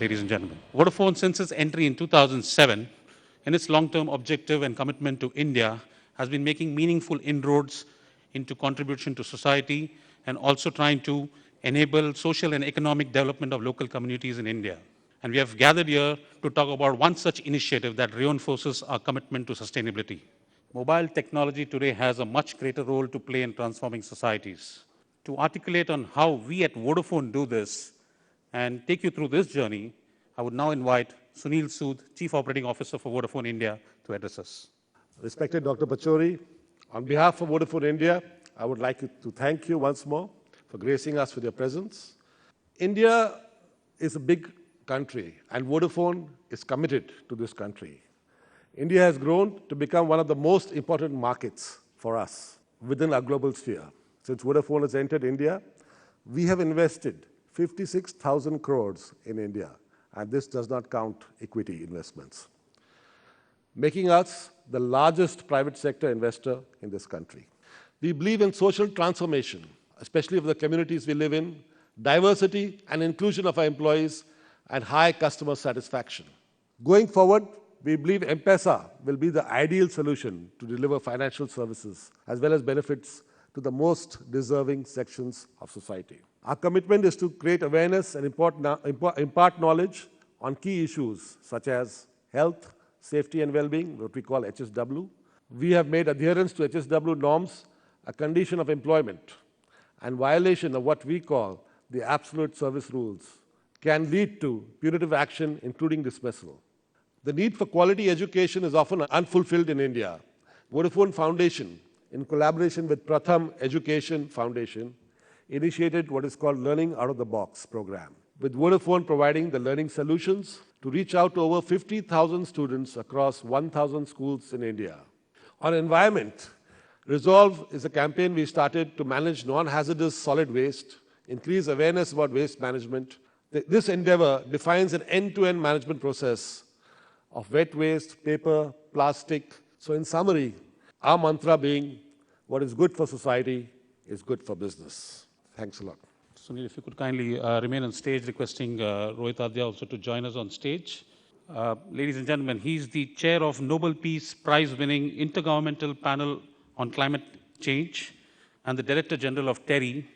Ladies and gentlemen, Vodafone, since its entry in 2007, and its long-term objective and commitment to India, has been making meaningful inroads into contribution to society and also trying to enable social and economic development of local communities in India. And we have gathered here to talk about one such initiative that reinforces our commitment to sustainability. Mobile technology today has a much greater role to play in transforming societies. To articulate on how we at Vodafone do this and take you through this journey, I would now invite Sunil Sood, Chief Operating Officer for Vodafone India, to address us. Respected Dr. Pachori, on behalf of Vodafone India, I would like to thank you once more for gracing us with your presence. India is a big country, and Vodafone is committed to this country. India has grown to become one of the most important markets for us within our global sphere. Since Vodafone has entered India, we have invested 56,000 crores in India, and this does not count equity investments, making us the largest private sector investor in this country. We believe in social transformation, especially of the communities we live in, diversity and inclusion of our employees, and high customer satisfaction. Going forward, we believe M-Pesa will be the ideal solution to deliver financial services as well as benefits to the most deserving sections of society. Our commitment is to create awareness and impart knowledge on key issues such as health, safety and well-being, what we call HSW. We have made adherence to HSW norms a condition of employment, and violation of what we call the absolute service rules can lead to punitive action, including dismissal. The need for quality education is often unfulfilled in India. Vodafone Foundation, in collaboration with Pratham Education Foundation, initiated what is called Learning Out of the Box program, with Vodafone providing the learning solutions to reach out to over 50,000 students across 1,000 schools in India. On environment, Resolve is a campaign we started to manage non-hazardous solid waste, increase awareness about waste management. This endeavor defines an end-to-end management process of wet waste, paper, plastic. So in summary, our mantra being, what is good for society is good for business. Thanks a lot. Sunil, if you could kindly remain on stage, requesting Rohit Adya also to join us on stage. Ladies and gentlemen, he's the chair of Nobel Peace Prize-winning Intergovernmental Panel on Climate Change and the Director General of TERI,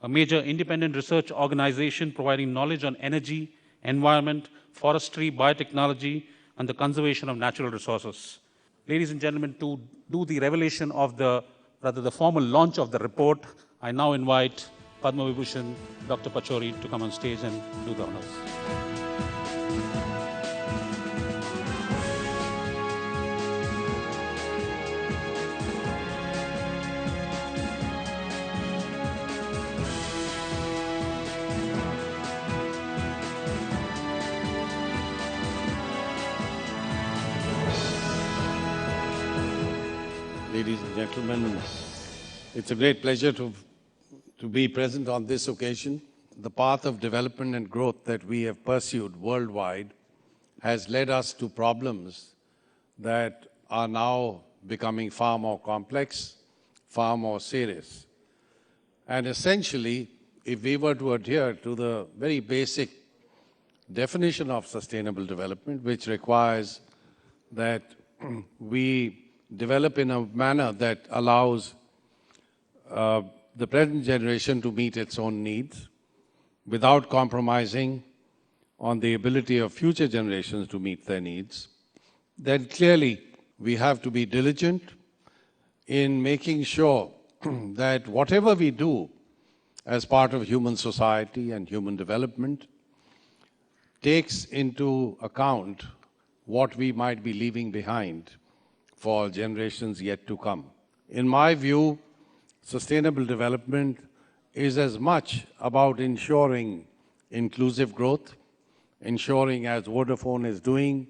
a major independent research organization providing knowledge on energy, environment, forestry, biotechnology, and the conservation of natural resources. Ladies and gentlemen, to do the revelation of the formal launch of the report, I now invite Padma Vibhushan, Dr. Pachori, to come on stage and do the honors. Ladies and gentlemen, it's a great pleasure to be present on this occasion. The path of development and growth that we have pursued worldwide has led us to problems that are now becoming far more complex, far more serious. And essentially, if we were to adhere to the very basic definition of sustainable development, which requires that we develop in a manner that allows the present generation to meet its own needs without compromising on the ability of future generations to meet their needs, then clearly we have to be diligent in making sure that whatever we do as part of human society and human development takes into account what we might be leaving behind for generations yet to come. In my view, sustainable development is as much about ensuring inclusive growth ensuring, as Vodafone is doing,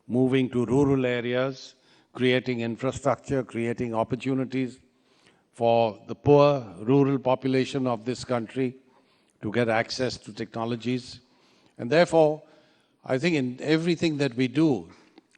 moving to rural areas, creating infrastructure, creating opportunities for the poor rural population of this country to get access to technologies. And therefore, I think in everything that we do,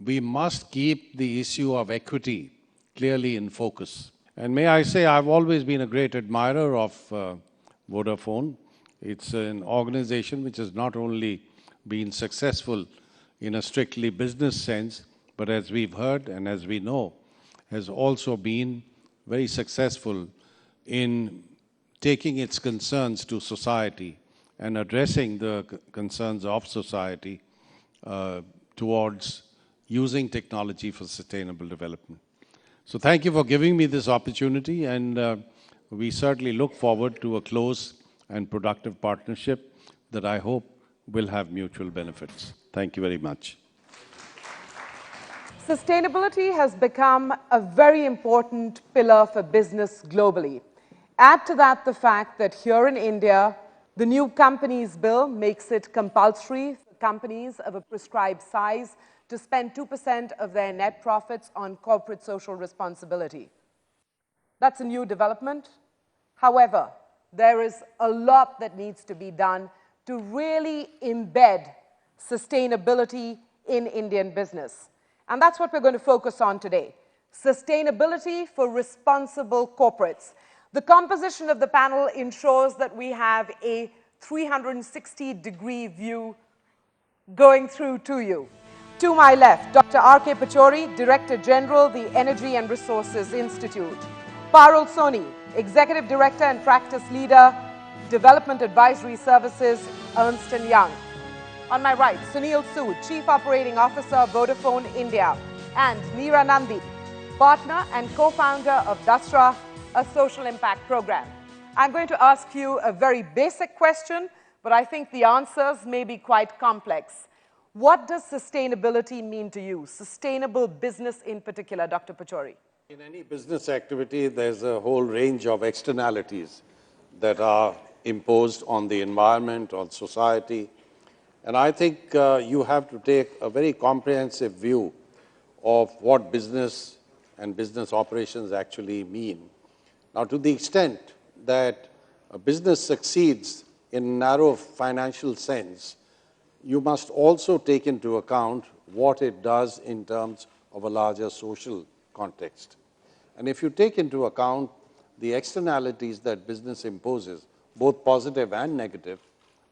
we must keep the issue of equity clearly in focus. And may I say, I've always been a great admirer of Vodafone. It's an organization which has not only been successful in a strictly business sense, but as we've heard and as we know, has also been very successful in taking its concerns to society and addressing the concerns of society towards using technology for sustainable development. So thank you for giving me this opportunity, and we certainly look forward to a close and productive partnership that I hope will have mutual benefits. Thank you very much. Sustainability has become a very important pillar for business globally. Add to that the fact that here in India, the new companies bill makes it compulsory for companies of a prescribed size to spend 2% of their net profits on corporate social responsibility. That's a new development. However, there is a lot that needs to be done to really embed sustainability in Indian business. And that's what we're going to focus on today. Sustainability for responsible corporates. The composition of the panel ensures that we have a 360-degree view going through to you. To my left, Dr. R.K. Pachori, Director General, the Energy and Resources Institute. Parul Soni, Executive Director and Practice Leader, Development Advisory Services, Ernst & Young. On my right, Sunil Sood, Chief Operating Officer, Vodafone India, and Neera Nandi, Partner and Co-Founder of Dasra, a social impact program. I'm going to ask you a very basic question, but I think the answers may be quite complex. What does sustainability mean to you? Sustainable business in particular, Dr. Pachori. In any business activity, there's a whole range of externalities that are imposed on the environment, on society. And I think you have to take a very comprehensive view of what business and business operations actually mean. Now, to the extent that a business succeeds in a narrow financial sense, you must also take into account what it does in terms of a larger social context. And if you take into account the externalities that business imposes, both positive and negative,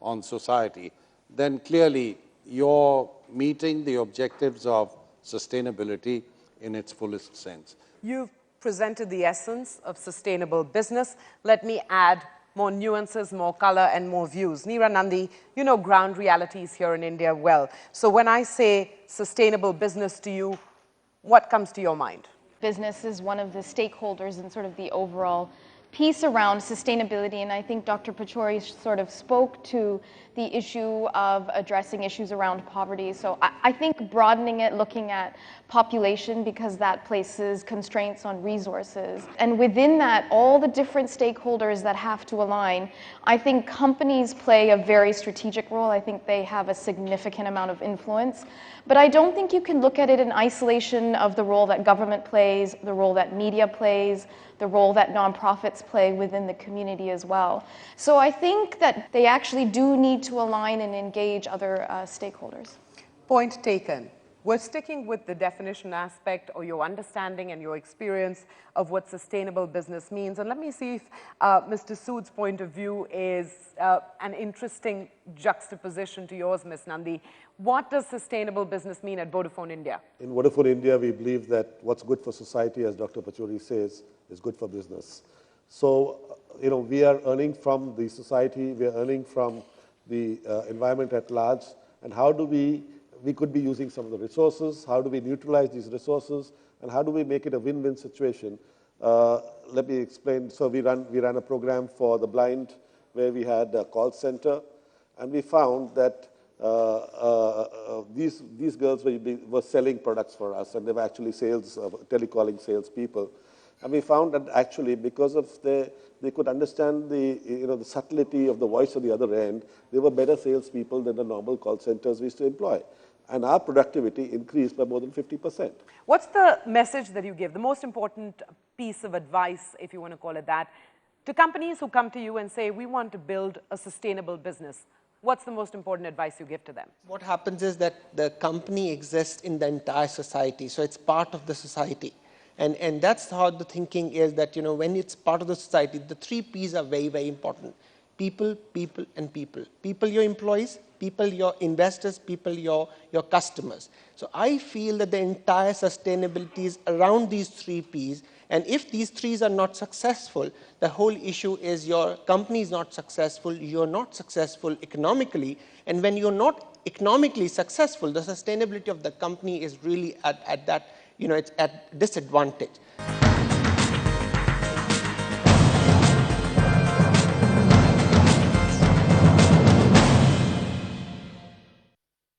on society, then clearly you're meeting the objectives of sustainability in its fullest sense. You've presented the essence of sustainable business. Let me add more nuances, more color, and more views. Neera Nandi, you know ground realities here in India well. So when I say sustainable business to you, what comes to your mind? Business is one of the stakeholders in sort of the overall piece around sustainability, and I think Dr. Pachori sort of spoke to the issue of addressing issues around poverty. So I think broadening it, looking at population, because that places constraints on resources. And within that, all the different stakeholders that have to align, I think companies play a very strategic role. I think they have a significant amount of influence. But I don't think you can look at it in isolation of the role that government plays, the role that media plays, the role that nonprofits play within the community as well. So I think that they actually do need to align and engage other stakeholders. Point taken. We're sticking with the definition aspect or your understanding and your experience of what sustainable business means. And let me see if Mr. Sood's point of view is an interesting juxtaposition to yours, Ms. Nandi. What does sustainable business mean at Vodafone India? In Vodafone India, we believe that what's good for society, as Dr. Pachori says, is good for business. So, we are earning from the society, we are earning from the environment at large, and how do we could be using some of the resources, how do we neutralize these resources, and how do we make it a win-win situation? Let me explain. So we ran a program for the blind where we had a call center, and we found that these girls were selling products for us, and they were actually telecalling salespeople. And we found that actually because of they could understand the subtlety of the voice on the other end, they were better salespeople than the normal call centers we used to employ. And our productivity increased by more than 50%. What's the message that you give, the most important piece of advice, if you want to call it that, to companies who come to you and say, we want to build a sustainable business? What's the most important advice you give to them? What happens is that the company exists in the entire society, so it's part of the society. And that's how the thinking is that, when it's part of the society, the 3 Ps are very, very important. People, people, and people. People, your employees, people, your investors, people, your customers. So I feel that the entire sustainability is around these 3 Ps. And if these 3s are not successful, the whole issue is your company is not successful, you're not successful economically. And when you're not economically successful, the sustainability of the company is really at that, it's at disadvantage.